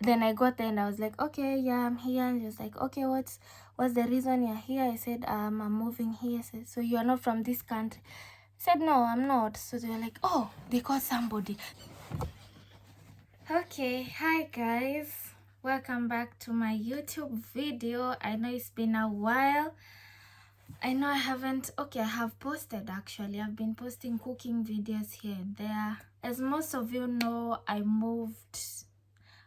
then I got there and I was like, okay, yeah, I'm here. And she was like, okay, what's the reason you're here? I said, I'm moving here. I said, so you're not from this country? I said, no, I'm not. So they were like, oh, they caught somebody. Okay, hi guys, welcome back to my YouTube video. I know it's been a while. I know I haven't, okay, I have posted actually. I've been posting cooking videos here and there. As most of you know, I moved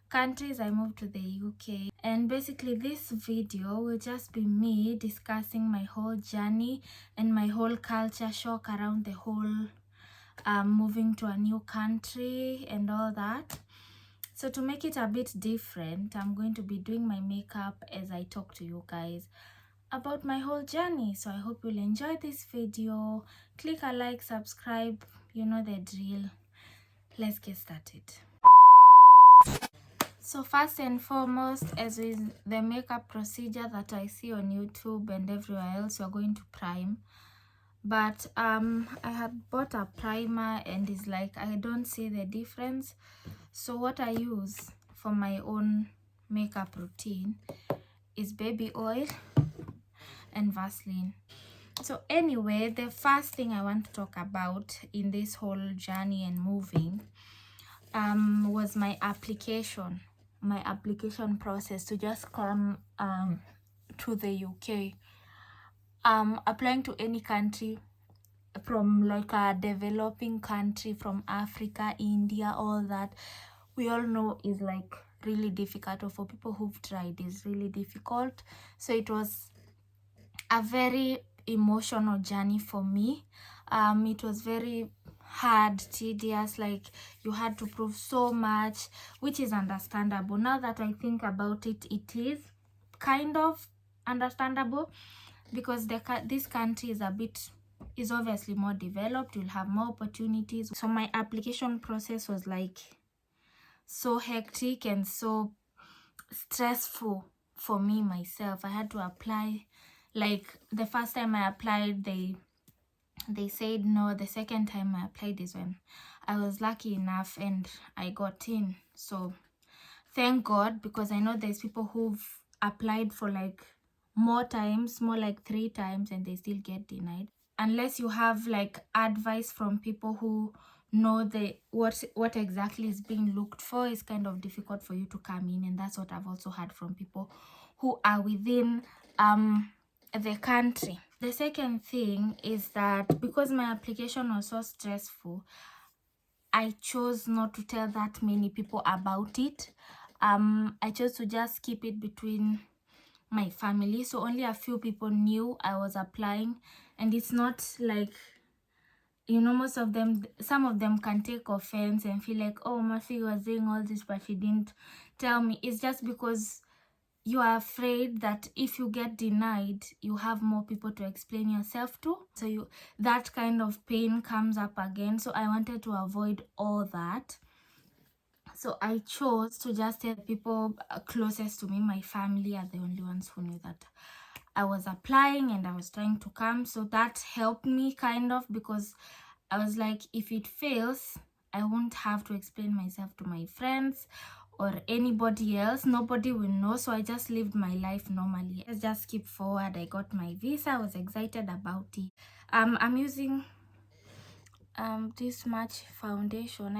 countries. I moved to the UK, and basically this video will just be me discussing my whole journey and my whole culture shock around the whole moving to a new country and all that. So to make it a bit different, I'm going to be doing my makeup as I talk to you guys about my whole journey. So I hope you'll enjoy this video. Click a like, subscribe, you know the drill. Let's get started. So first and foremost, as with the makeup procedure that I see on YouTube and everywhere else, you're going to prime. But I had bought a primer and it's like I don't see the difference. So what I use for my own makeup routine is baby oil and Vaseline. So anyway, the first thing I want to talk about in this whole journey and moving was my application process to just come to the UK. Applying to any country, from like a developing country, from Africa, India, all that, we all know is like really difficult, or for people who've tried is really difficult. So it was a very emotional journey for me. It was very hard, tedious, like you had to prove so much, which is understandable. Now that I think about it, it is kind of understandable, because this country is obviously more developed. You'll have more opportunities. So my application process was like so hectic and so stressful for me myself. I had to apply. Like the first time I applied, they said no. The second time I applied is when I was lucky enough and I got in. So thank God, because I know there's people who've applied for like more times, more like 3 times, and they still get denied. Unless you have like advice from people who know what exactly is being looked for, is kind of difficult for you to come in. And that's what I've also heard from people who are within the country. The second thing is that because my application was so stressful, I chose not to tell that many people about it. I chose to just keep it between my family, so only a few people knew I was applying. And it's not like, you know, some of them can take offense and feel like, oh, Mafi was doing all this but she didn't tell me. It's just because you are afraid that if you get denied, you have more people to explain yourself to. So that kind of pain comes up again. So I wanted to avoid all that. So I chose to just tell people closest to me. My family are the only ones who knew that I was applying and I was trying to come. So that helped me kind of, because I was like, if it fails, I won't have to explain myself to my friends or anybody else. Nobody will know. So I just lived my life normally. Let's just skip forward. I got my visa. I was excited about it. I'm using this Match foundation.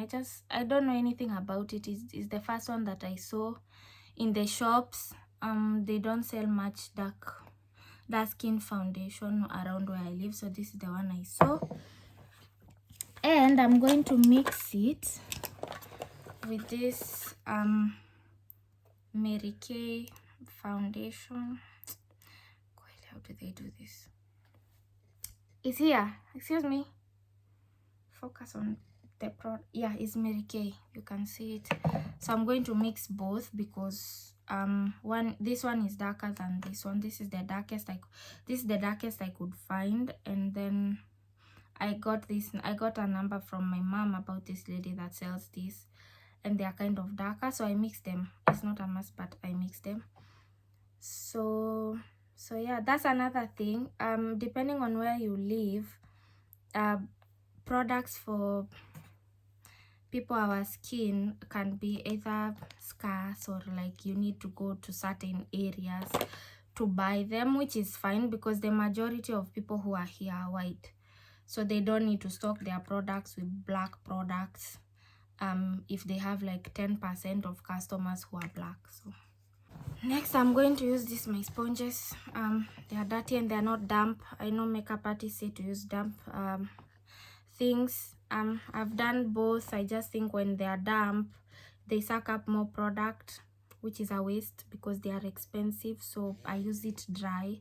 I don't know anything about it. It's the first one that I saw in the shops. They don't sell much dark skin foundation around where I live, so this is the one I saw. And I'm going to mix it with this Mary Kay foundation. How do they do this? It's here. Excuse me. Focus on the product. Yeah, it's Mary Kay. You can see it. So I'm going to mix both, because this one is darker than this one. This is the darkest I could find. And then I got a number from my mom about this lady that sells this, and they are kind of darker, so I mix them. It's not a must, but I mix them. So yeah, that's another thing. Depending on where you live, products for people, our skin can be either scarce or like you need to go to certain areas to buy them, which is fine because the majority of people who are here are white, so they don't need to stock their products with black products if they have like 10% of customers who are black. So next I'm going to use my sponges. They are dirty and they are not damp. I know makeup artists say to use damp things. I've done both. I just think when they are damp they suck up more product, which is a waste because they are expensive, so I use it dry.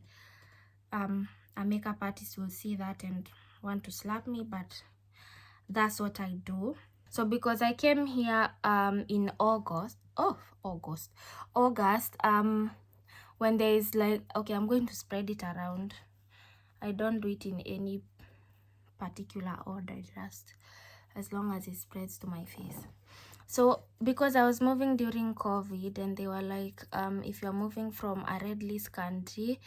A makeup artist will see that and want to slap me, but that's what I do. So because I came here in August, when there is like, okay, I'm going to spread it around. I don't do it in any particular order, just as long as it spreads to my face. So because I was moving during COVID and they were like, if you're moving from a red list country,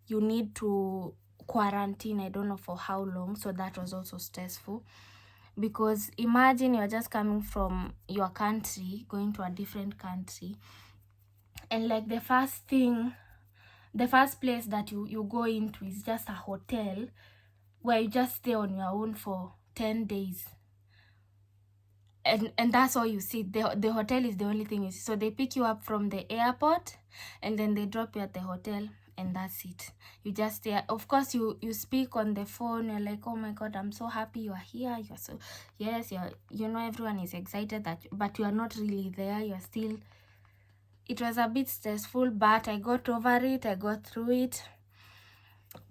you need to quarantine, I don't know for how long. So that was also stressful, because imagine you're just coming from your country going to a different country, and like the first place that you go into is just a hotel where you just stay on your own for 10 days, and that's all you see. The hotel is the only thing you see. So they pick you up from the airport and then they drop you at the hotel, and that's it. You just stay. Of course you speak on the phone. You're like, oh my god, I'm so happy you are here. You're so, yes, you know, everyone is excited that, but you are not really there. You're still, it was a bit stressful, but I got over it. I got through it.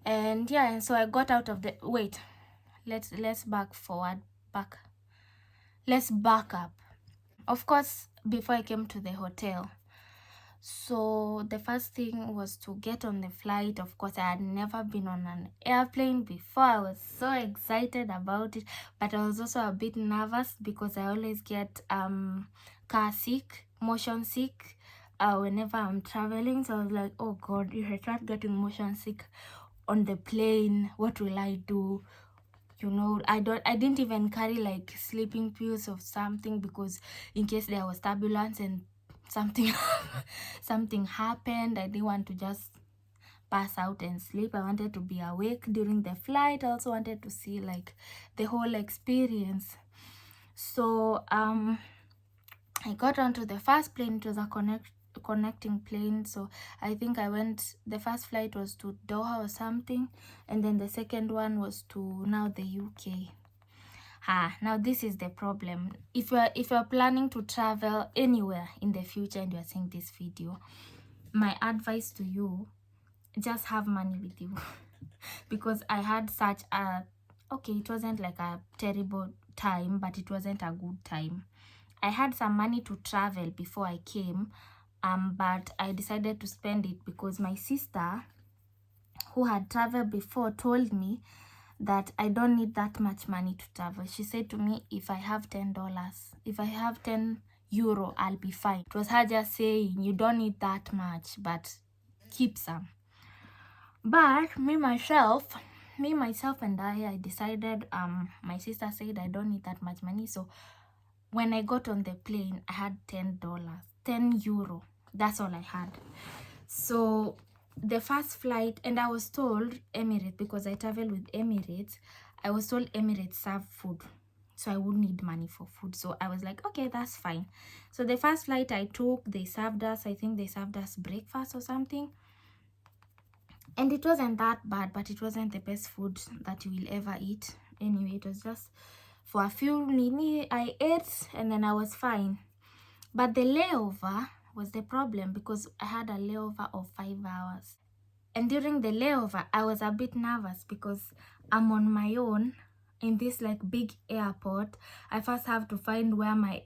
And yeah, and so I got out of the, wait, let's back up. Of course, before I came to the hotel, so the first thing was to get on the flight. Of course, I had never been on an airplane before. I was so excited about it, but I was also a bit nervous because I always get car sick, motion sick whenever I'm traveling. So I was like, oh god, if I start getting motion sick on the plane, what will I do? You know, I didn't even carry like sleeping pills or something, because in case there was turbulence and something something happened, I didn't want to just pass out and sleep. I wanted to be awake during the flight. I also wanted to see like the whole experience. So I got onto the first plane. It was a connecting plane, so I think the first flight was to Doha or something, and then the second one was to now the UK. Now this is the problem. If you're planning to travel anywhere in the future and you're seeing this video, my advice to you, just have money with you. Because I had such a, okay, it wasn't like a terrible time, but it wasn't a good time. I had some money to travel before I came, but I decided to spend it because my sister, who had traveled before, told me that I don't need that much money to travel. She said to me, if I have $10, if I have 10 euro, I'll be fine. It was her just saying, you don't need that much, but keep some. But me myself and I decided, my sister said I don't need that much money. So when I got on the plane, I had $10, 10 euro. That's all I had. So the first flight, and I was told Emirates, because I travel with Emirates, I was told Emirates serve food, so I wouldn't need money for food. So I was like, okay, that's fine. So the first flight I took, they served us, I think they served us breakfast or something, and it wasn't that bad, but it wasn't the best food that you will ever eat. Anyway, it was just for a few minutes I ate and then I was fine. But the layover was the problem, because I had a layover of 5 hours. And during the layover, I was a bit nervous because I'm on my own in this like big airport. I first have to find where my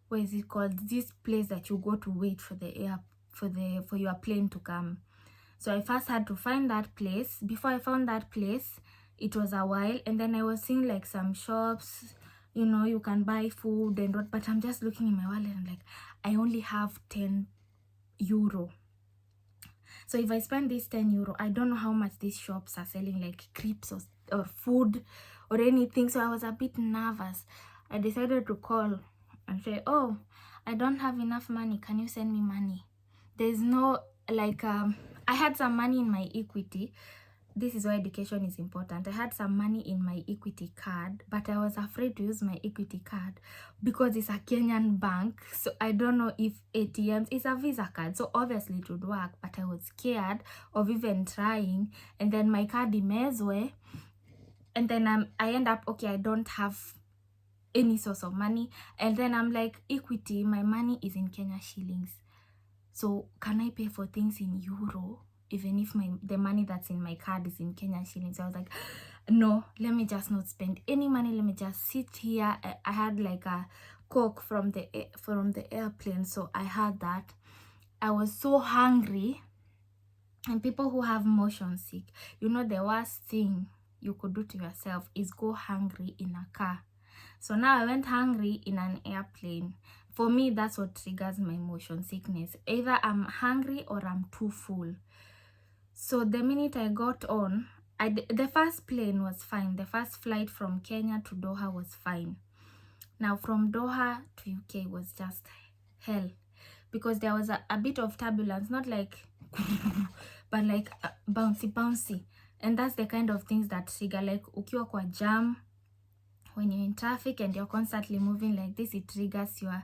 what is it called? This place that you go to wait for the for your plane to come. So I first had to find that place. Before I found that place, it was a while, and then I was seeing like some shops, you know, you can buy food and what, but I'm just looking in my wallet and like, I only have 10 euro. So if I spend this 10 euro, I don't know how much these shops are selling like crepes or food or anything. So I was a bit nervous. I decided to call and say, oh, I don't have enough money, can you send me money? There's no, like, I had some money in my equity. This is why education is important. I had some money in my equity card, but I was afraid to use my equity card because it's a Kenyan bank. So I don't know if ATMs, it's a Visa card, so obviously it would work, but I was scared of even trying. And then my card imezwe, and then I end up, okay, I don't have any source of money. And then I'm like, equity, my money is in Kenya shillings. So can I pay for things in euro, even if the money that's in my card is in Kenyan shillings? So I was like, no, let me just not spend any money. Let me just sit here. I had like a Coke from the airplane, so I had that. I was so hungry. And people who have motion sick, you know, the worst thing you could do to yourself is go hungry in a car. So now I went hungry in an airplane. For me, that's what triggers my motion sickness. Either I'm hungry or I'm too full. So the minute I got on, the first plane was fine. The first flight from Kenya to Doha was fine. Now from Doha to UK was just hell, because there was a bit of turbulence, not like but like bouncy. And that's the kind of things that trigger, like ukiwa kwa jam, when you're in traffic and you're constantly moving like this, it triggers your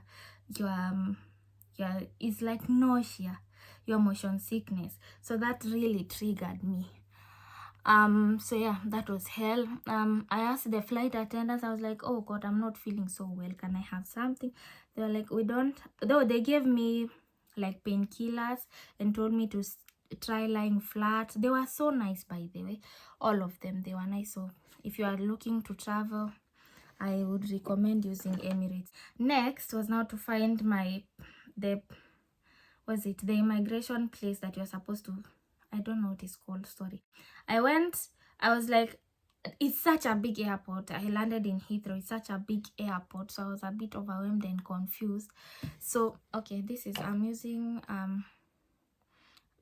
it's like nausea, your motion sickness. So that really triggered me. So yeah, that was hell. I asked the flight attendants, I was like, oh God, I'm not feeling so well, can I have something? They were like, we don't, though they gave me like painkillers and told me to try lying flat. They were so nice, by the way, all of them, they were nice. So if you are looking to travel, I would recommend using Emirates. Next was now to find the immigration place that you're supposed to, I don't know what it's called, sorry. I was like, it's such a big airport. I landed in Heathrow. It's such a big airport, so I was a bit overwhelmed and confused. So okay, I'm using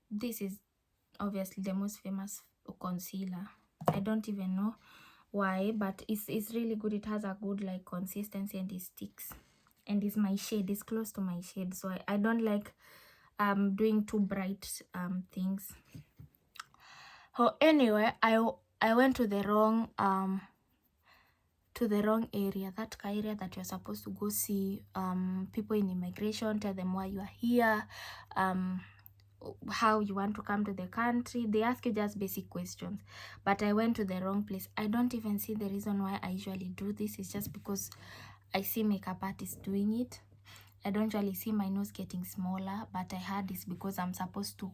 this is obviously the most famous concealer. I don't even know why, but it's really good. It has a good like consistency and it sticks, and it's my shade, it's close to my shade, so I don't like doing too bright things. Oh, anyway, I went to the wrong area, that area that you're supposed to go see people in immigration, tell them why you are here, how you want to come to the country. They ask you just basic questions, but I went to the wrong place. I don't even see the reason why I usually do this. It's just because I see makeup artists doing it. I don't usually see my nose getting smaller, but I had this because I'm supposed to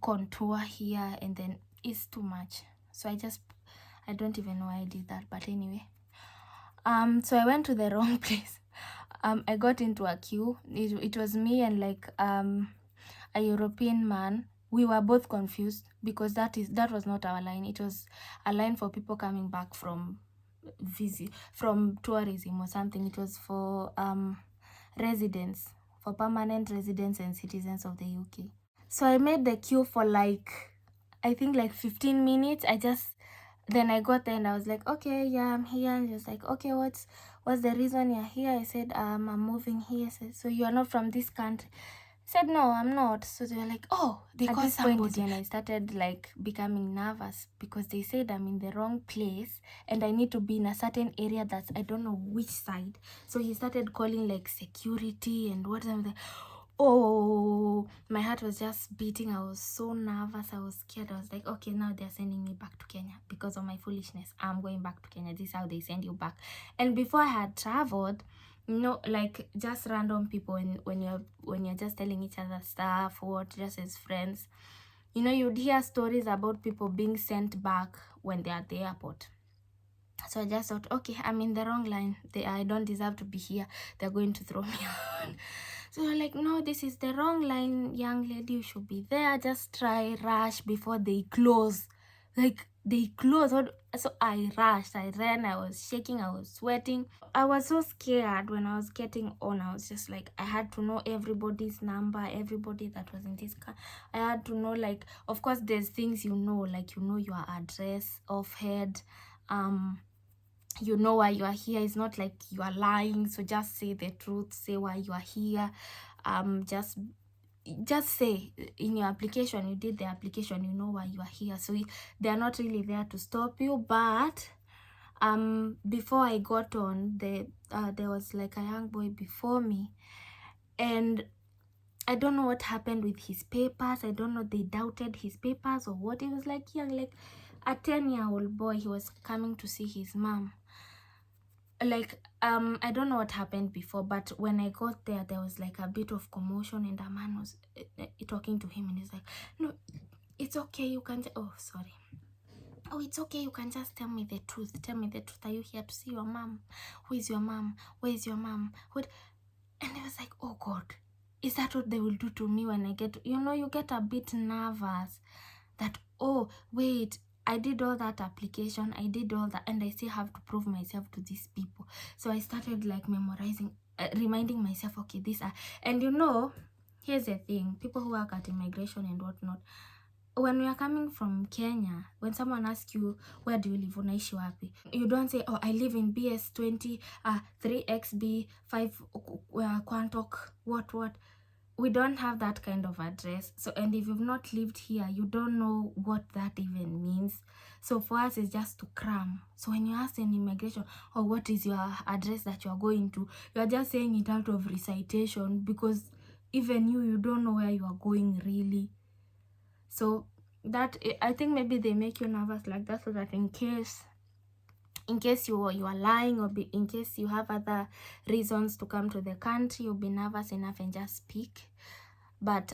contour here, and then it's too much, so I don't even know why I did that, but anyway, so I went to the wrong place. I got into a queue. It was me and like a European man. We were both confused because that was not our line. It was a line for people coming back from tourism or something. It was for residents, for permanent residents and citizens of the UK. So I made the queue for like, I think like 15 minutes. Then I got there and I was like, okay, yeah, I'm here. And he was like, okay, what's the reason you're here? I said, I'm moving here. I said, so you are not from this country? I said, no, I'm not. So they were like, oh, they called somebody. And I started like becoming nervous because they said I'm in the wrong place and I need to be in a certain area that's, I don't know which side. So he started calling like security and whatever. Oh, my heart was just beating. I was so nervous. I was scared. I was like, okay, now they're sending me back to Kenya because of my foolishness. I'm going back to Kenya. This is how they send you back. And before I had traveled, you know, like just random people, when you're just telling each other stuff, just as friends, you know, you'd hear stories about people being sent back when they're at the airport. So I just thought, okay, I'm in the wrong line. I don't deserve to be here. They're going to throw me out. So they're like, no, this is the wrong line, young lady. You should be there. Just try rush before they close. Like, they close. So I rushed. I ran. I was shaking. I was sweating. I was so scared when I was getting on. I was just like, I had to know everybody's number, everybody that was in this car. I had to know, like, of course, there's things you know, like, you know your address offhand. you know why you are here. It's not like you are lying, so just say the truth, say why you are here. Just say in your application, you did the application, you know why you are here. So they are not really there to stop you. But before I got on, there was like a young boy before me, and I don't know what happened with his papers. I don't know, they doubted his papers or what. He was like young, like a 10-year-old boy. He was coming to see his mom. Like I don't know what happened before, but when I got there, there was like a bit of commotion, and a man was talking to him, and he's like, no, it's okay, you can oh, sorry, oh, it's okay, you can just tell me the truth. Tell me the truth. Are you here to see your mom? Who is your mom? Where is your mom? What? And I was like, oh God, is that what they will do to me when I get, you get a bit nervous that, oh wait, I did all that application, I did all that, and I still have to prove myself to these people. So I started like memorizing, reminding myself, okay, these are, and here's the thing, people who work at immigration and whatnot, when we are coming from Kenya, when someone asks you, where do you live, unaishi wapi, you don't say, oh, I live in BS20 3XB 5 Kwantok, what. We don't have that kind of address. So, and if you've not lived here, you don't know what that even means. So for us, it's just to cram. So when you ask an immigration, oh, what is your address that you are going to, you are just saying it out of recitation, because even you don't know where you are going really. So that, I think maybe they make you nervous like that, so that in case you are lying, or in case you have other reasons to come to the country, you'll be nervous enough and just speak. But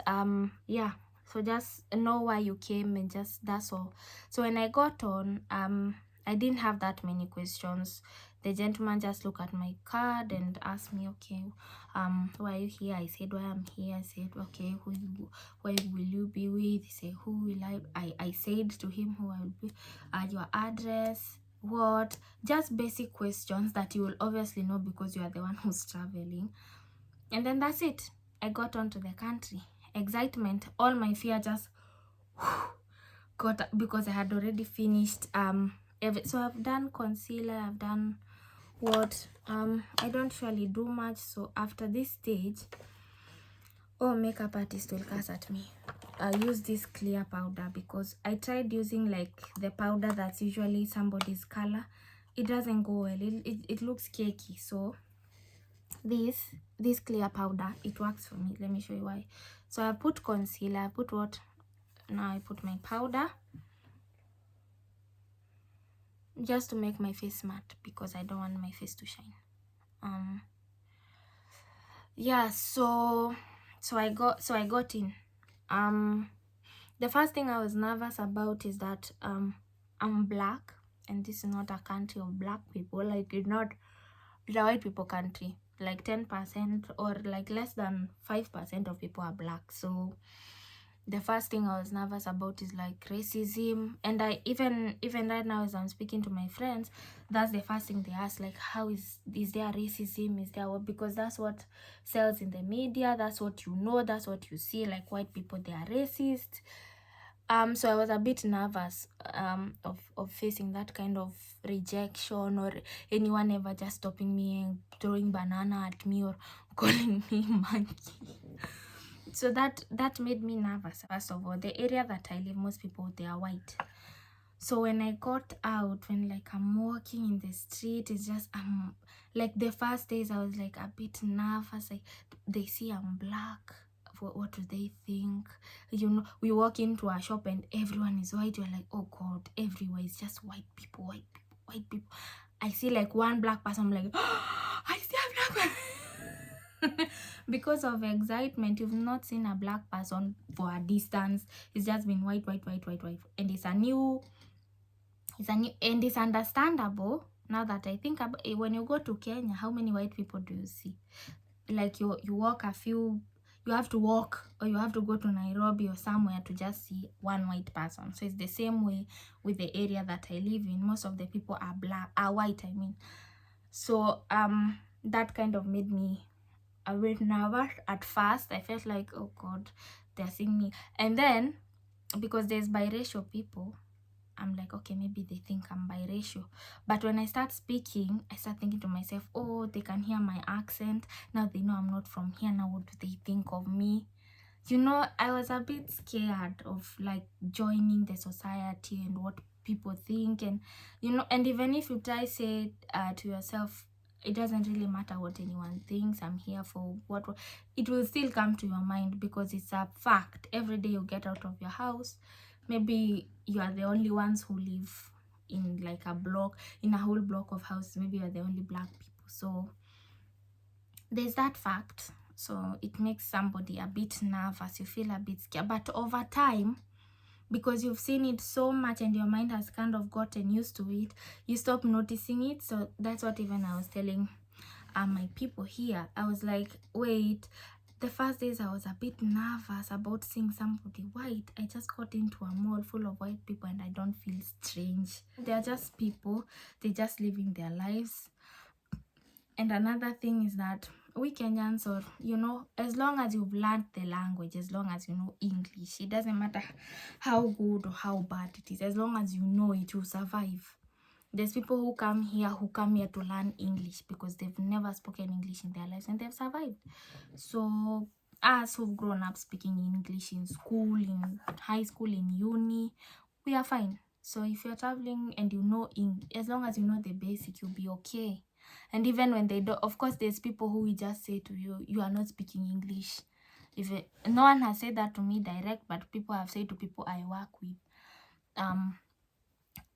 yeah, so just know why you came, and just, that's all. So when I got on, I didn't have that many questions. The gentleman just looked at my card and asked me, okay, why are you here? I said, why I'm here. I said, okay, where will you be with? He said, who will I said to him who I will be, your address, what, just basic questions that you will obviously know because you are the one who's traveling. And then that's it. I got onto the country. Excitement, all my fear just got, because I had already finished so I've done concealer, I've done what, I don't usually do much. So after this stage, makeup artist will curse at me. I use this clear powder, because I tried using like the powder that's usually somebody's color. It doesn't go well. It looks cakey. So this clear powder, it works for me. Let me show you why. So I put concealer, I put what, now I put my powder, just to make my face matte, because I don't want my face to shine. Yeah, so I got in. The first thing I was nervous about is that I'm black, and this is not a country of black people. Like, it's not the white people country. Like 10% or like less than 5% of people are black. So the first thing I was nervous about is like racism. And I even right now, as I'm speaking to my friends, that's the first thing they ask, like, how is there racism, is there what, because that's what sells in the media, that's what that's what you see, like, white people, they are racist. So I was a bit nervous of facing that kind of rejection, or anyone ever just stopping me and throwing banana at me, or calling me monkey. So that made me nervous. First of all, the area that I live, most people, they are white. So when I got out, when like I'm walking in the street, it's just like the first days I was like a bit nervous, like they see I'm black, what do they think? We walk into a shop and everyone is white. You're like, oh God, everywhere is just white people. I see like one black person, I'm like, oh, I see a black person. Because of excitement, you've not seen a black person for a distance. It's just been white, and it's and it's understandable. Now that I think about it, when you go to Kenya, how many white people do you see? Like you walk a few, you have to walk, or you have to go to Nairobi or somewhere to just see one white person. So it's the same way with the area that I live in. Most of the people are white, I mean. So that kind of made me a bit nervous at first. I felt like, oh God, they're seeing me. And then, because there's biracial people, I'm like, okay, maybe they think I'm biracial. But when I start speaking, I start thinking to myself, oh, they can hear my accent. Now they know I'm not from here. Now what do they think of me? You know, I was a bit scared of like joining the society and what people think. And, you know, and even if you try say to yourself, it doesn't really matter what anyone thinks, I'm here for what, it will still come to your mind because it's a fact. Every day you get out of your house, maybe you are the only ones who live in like a block, in a whole block of houses, maybe you're the only black people. So there's that fact. So it makes somebody a bit nervous, you feel a bit scared. But over time, because you've seen it so much and your mind has kind of gotten used to it, you stop noticing it. So that's what even I was telling my people here. I was like, wait, the first days I was a bit nervous about seeing somebody white. I just got into a mall full of white people and I don't feel strange. They're just people, they're just living their lives. And another thing is that we Kenyans, or you know, as long as you've learned the language, as long as you know English, it doesn't matter how good or how bad it is, as long as you know it, you survive. There's people who come here to learn English because they've never spoken English in their lives and they've survived. So us who've grown up speaking English in school, in high school, in uni, we are fine. So if you're traveling and you know as long as you know the basic, you'll be okay. And even when they don't, of course, there's people who will just say to you, you are not speaking English. No one has said that to me direct, but people have said to people I work with,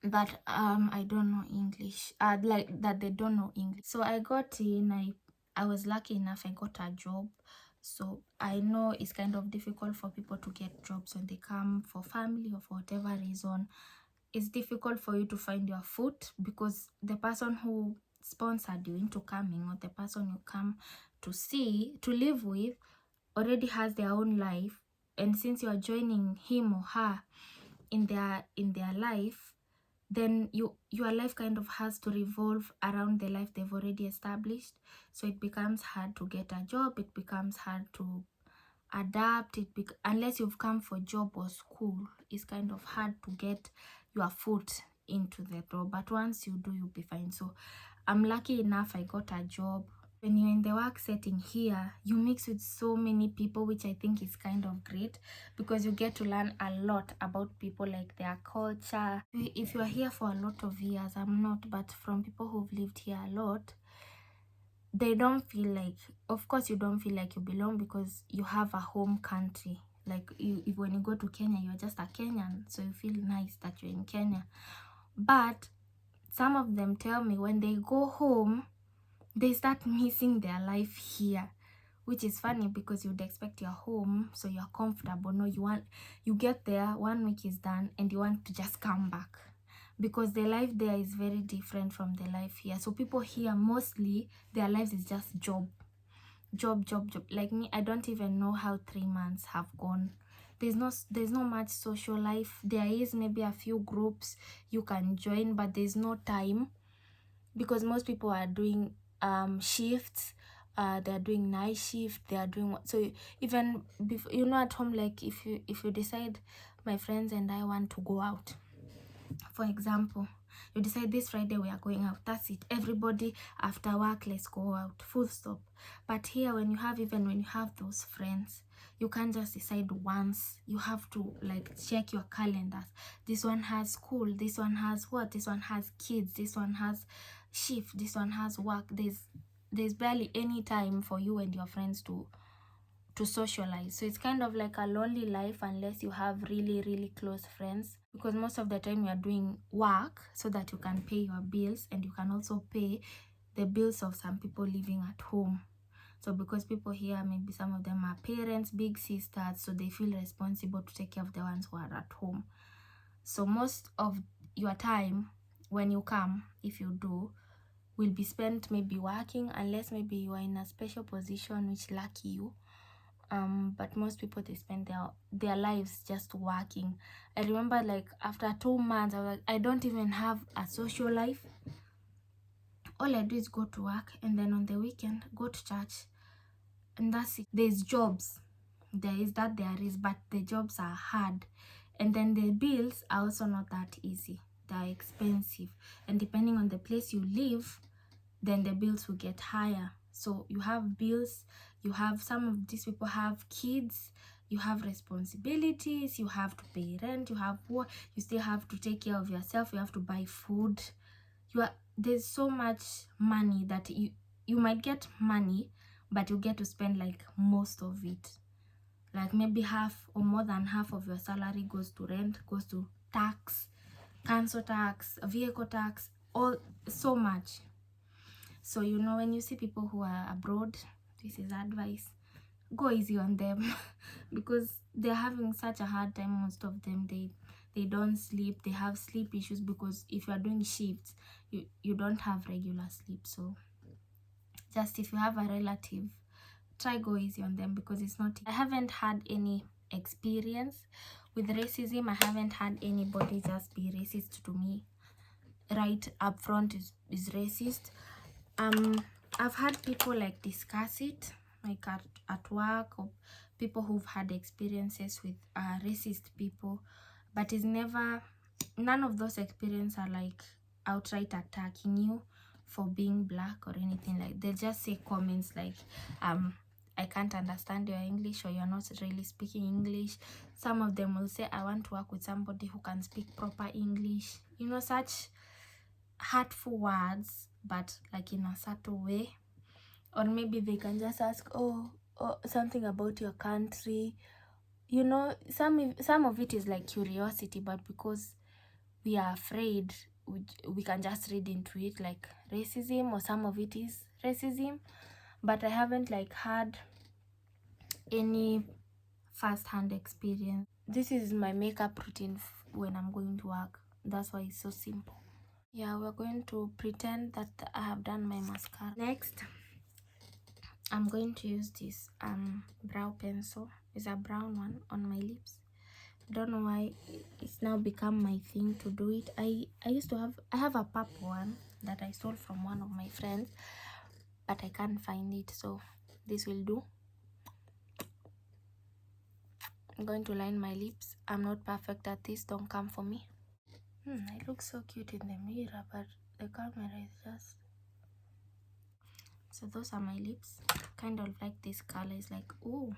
that I don't know English, like that they don't know English. So I got in, I was lucky enough, I got a job. So I know it's kind of difficult for people to get jobs when they come for family or for whatever reason. It's difficult for you to find your foot because the person who sponsored you into coming, or the person you come to see, to live with, already has their own life. And since you are joining him or her in their life, then your life kind of has to revolve around the life they've already established. So it becomes hard to get a job, it becomes hard to adapt, unless you've come for job or school, it's kind of hard to get your foot into the door. But once you do, you'll be fine. So I'm lucky enough I got a job. When you're in the work setting here, you mix with so many people, which I think is kind of great because you get to learn a lot about people, like their culture. If you're here for a lot of years, I'm not, but from people who've lived here a lot, they don't feel like, of course you don't feel like you belong because you have a home country. Like when you go to Kenya, you're just a Kenyan, so you feel nice that you're in Kenya. But some of them tell me when they go home, they start missing their life here, which is funny because you'd expect you're home, so you're comfortable. No, you get there, 1 week is done, and you want to just come back because the life there is very different from the life here. So people here, mostly their lives is just job. Like me, I don't even know how 3 months have gone. There's no much social life. There is maybe a few groups you can join, but there's no time because most people are doing shifts. They're doing night shift, they are doing so even before, you know, at home, like if you decide, my friends and I want to go out, for example, you decide this Friday we are going out, that's it. Everybody after work, let's go out, full stop. But here, when you have those friends, you can't just decide once. You have to like check your calendars. This one has school, this one has what, this one has kids, this one has shift, this one has work. There's barely any time for you and your friends to socialize. So it's kind of like a lonely life unless you have really close friends, because most of the time you are doing work so that you can pay your bills, and you can also pay the bills of some people living at home. So because people here, maybe some of them are parents, big sisters, so they feel responsible to take care of the ones who are at home. So most of your time when you come, if you do, will be spent maybe working, unless maybe you are in a special position, which lucky you. But most people, they spend their lives just working. I remember, like, after 2 months, I was like, I don't even have a social life. All I do is go to work, and then on the weekend go to church, and that's it. There's jobs, there is, but the jobs are hard, And then the bills are also not that easy. They're expensive, and depending on the place you live, then the bills will get higher. So you have bills, you have, some of these people have kids, you have responsibilities, you have to pay rent, you have what, you still have to take care of yourself, you have to buy food. There's so much money that you might get money, but you get to spend like most of it. Like maybe half or more than half of your salary goes to rent, goes to tax, council tax, vehicle tax, all, so much. So you know, when you see people who are abroad, this is advice, go easy on them because they're having such a hard time. Most of them, they don't sleep, they have sleep issues, because if you are doing shifts, you don't have regular sleep. So just if you have a relative, try go easy on them, because it's not, I haven't had any experience with racism. I haven't had anybody just be racist to me right up front is racist. I've had people like discuss it, like at work, or people who've had experiences with racist people, but it's never, none of those experiences are like outright attacking you for being black or anything. Like, they just say comments like I can't understand your English, or you're not really speaking English. Some of them will say, I want to work with somebody who can speak proper English, you know, such hurtful words, but like in a subtle way. Or maybe they can just ask, oh something about your country, you know. Some of it is like curiosity, but because we are afraid, we can just read into it like racism, or some of it is racism. But I haven't like had any first-hand experience. This is my makeup routine when I'm going to work. That's why it's so simple. Yeah, we're going to pretend that I have done my mascara. Next, I'm going to use this brow pencil. It's a brown one on my lips. I don't know why it's now become my thing to do it. I have a purple one that I stole from one of my friends, but I can't find it, so this will do. I'm going to line my lips. I'm not perfect at this, don't come for me. I look so cute in the mirror, but the camera is just... So those are my lips. Kind of like this color. Is like, oh,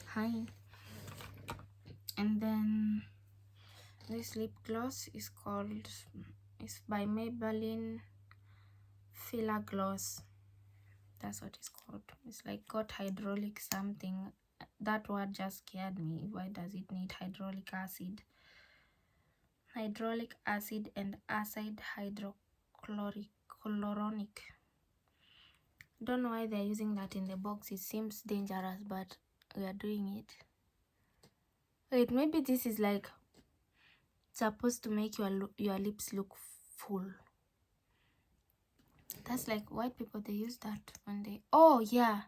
hi. And then this lip gloss is called, it's by Maybelline Filler Gloss. That's what it's called. It's like got hydraulic something. That word just scared me. Why does it need hydraulic acid? Hydraulic acid and acid hydrochloronic. Don't know why they're using that in the box. It seems dangerous, but we are doing it. Wait, maybe this is like supposed to make your lips look full. That's like white people, they use that when they... Oh yeah,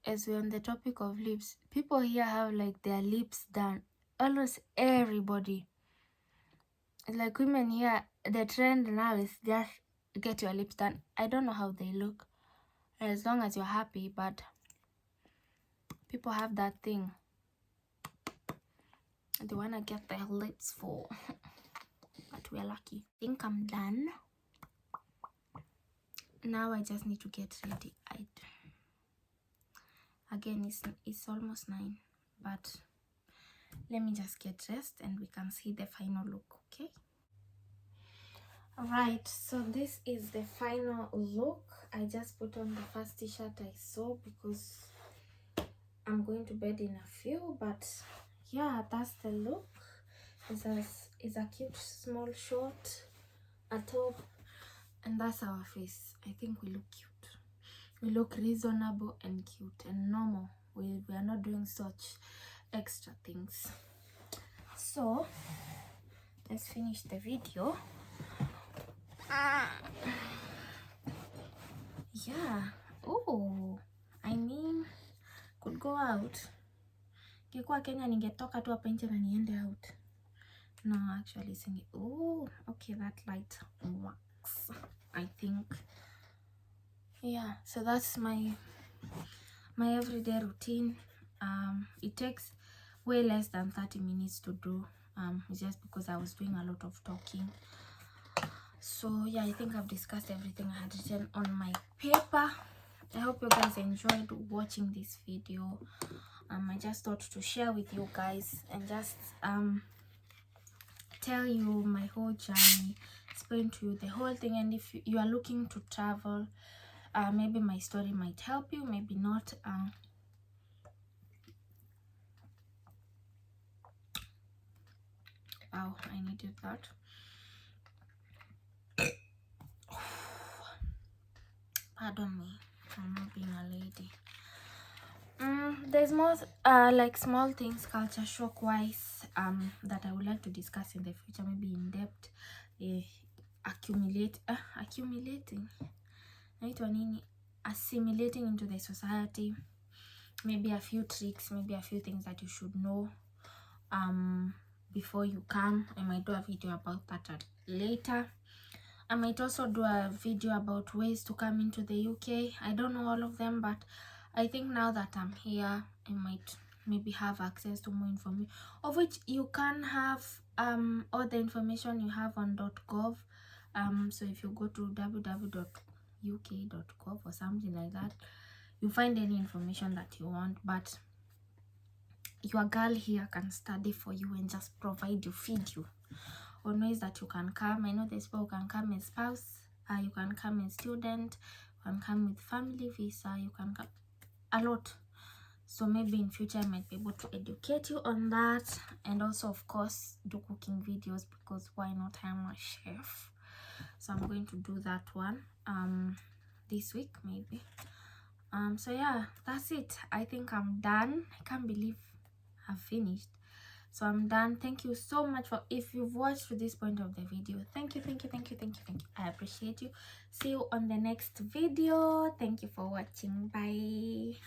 as we're on the topic of lips, people here have like their lips done. Almost everybody. It's like women here, the trend now is just get your lips done. I don't know how they look, as long as you're happy, but people have that thing. They want to get their lips full. But we're lucky. I think I'm done. Now I just need to get ready. Again, it's almost 9, but let me just get dressed and we can see the final look, okay? Alright, so this is the final look. I just put on the first t-shirt I saw because I'm going to bed in a few, but yeah, that's the look. It's a cute small short, a top, and that's our face. I think we look cute. We look reasonable and cute and normal. We are not doing such extra things. So let's finish the video. Yeah. Oh, I mean, could go out. Kikuwa Kenya ningetoka tu hapa nje na niende out. No, actually sing. Oh, okay, that light works, I think. Yeah, so that's my everyday routine. It takes way less than 30 minutes to do. It's just because I was doing a lot of talking. So yeah, I think I've discussed everything I had written on my paper. I hope you guys enjoyed watching this video. I just thought to share with you guys and just tell you my whole journey, explain to you the whole thing. And if you are looking to travel, maybe my story might help you, maybe not. Oh, I needed that. Pardon me, I'm not being a lady. There's more like small things culture shock wise that I would like to discuss in the future, maybe in depth. Accumulating assimilating into the society, maybe a few tricks, maybe a few things that you should know before you come. I might do a video about that later. I might also do a video about ways to come into the UK. I don't know all of them, but I think now that I'm here, I might maybe have access to more information, of which you can have all the information you have on .gov. So if you go to www.uk.gov or something like that, you find any information that you want, but your girl here can study for you and just provide you, feed you on ways that you can come. I know there's people who can come as spouse, you can come as student, you can come with family visa, you can come a lot. So maybe in future I might be able to educate you on that, and also of course do cooking videos, because why not? I'm a chef, so I'm going to do that one this week maybe. So yeah, that's it. I think I'm done. I can't believe I've finished. So I'm done. Thank you so much for, if you've watched to this point of the video, thank you. I appreciate you. See you on the next video. Thank you for watching. Bye.